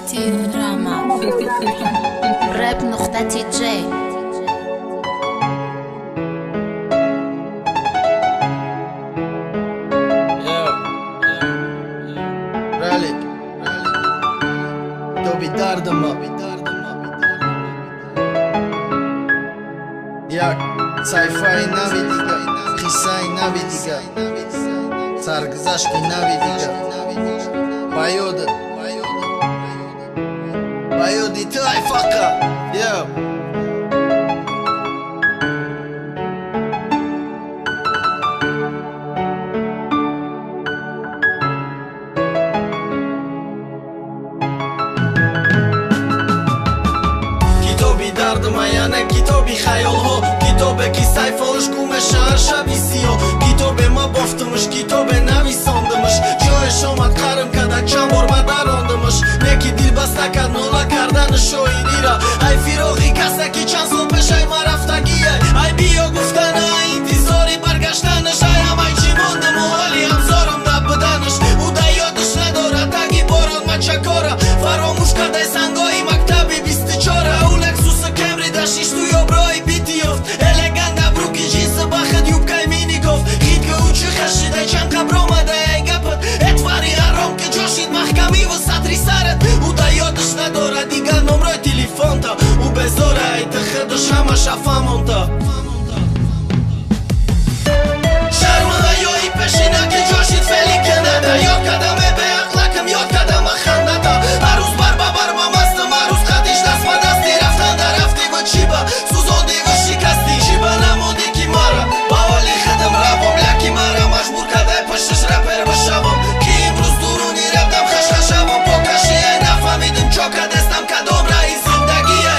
كتير دراما راب نقطة جي Relik To bitardy ma Jak Sayfay navi diga Qissay navi diga Sargzashti navi diga Bayodi tay faqa Yo دردم یعنی کتابی خیال ها کتابه که سایفاش گومه شهر شبی سیاه کتاب ما بافتمش کتاب نویساندمش جایش آمد قرم کدک چند بار من دراندمش نکی دیل بست نکرد نولا کردن شاعری را ای فراغی کسه که چند سال پیش ای ما رفتگیه ای بیا گفتن ای انتظاری برگشتنش ای هم ای چی ماندم و حالی همزارم نبودنش او دا یادش نداره تگی باران ما چکاره فراموش کرده سنگایی مکتبی 24 داشتیش توی آبرای بیتی یافت الگند ابروکی جیس بخد یوب کای مینی گفت خید که او چه خشیده چند قبر آمده ای گپت اتواری حرام که جاشید محکمی و سطری سرت او دا یادش نداره دیگر نمرای تلیفون تا او بذاره ای تخدش همه شفمون تا شرمانه یا ای پشینه که جاشید فعلی که نده یا کدمه به اقلکم یا کدمه خنده تا هر روز بر ما مستم هر روز خدیش دست ما دستی رفتن در رفتی و چیبا سوزاندی و شکستی چیبا نمودی کی مارا با حالی خدم رفم لکی مارا مجبور کده پشتش رپر بشوم کی امروز دورونی رفتم خشخشم پا کشی نفهمیدم چاکه دستم کدام رای زندگیه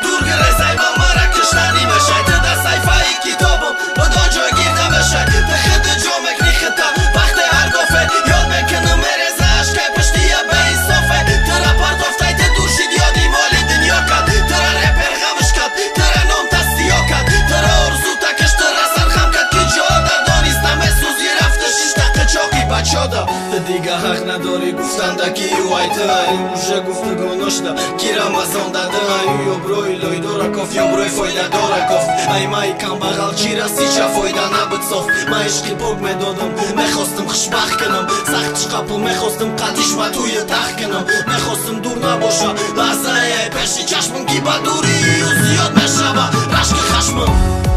دور گره من مرا کشتنی بشه تو در سایفایی کتابم بدان جا گیرده بشه تخد جامک نیختا وقت هر گفه یاد میکنم مرزه عشقه پشتیه به این صافه ترا پرتافتای دورشید یادی مالی دنیا کد ترا رپر غمش کد ترا نام تستیا کد ترا ارزو تکش ترا سرخم کد که جا در دانیستم سوزی رفته 6 دقیقه چاقی بچه دا دیگه حق نداری گفتن دکی یو ایت ای موشه گفتگو نشده کی رمزان داده ای یو بروی لوی دورا کف یو بروی فایده داره کف ای مای کم بغل چی راستی چه فایده نبود صاف ما عشقی پوک میدادم میخواستم خوشبخت کنم سخت شقاپو میخواستم قدیش ما توی تخت کنم میخواستم دور نباشه لحظه ای پیشی چشمم کی با دوری و زیاد میشوه رشک خشمم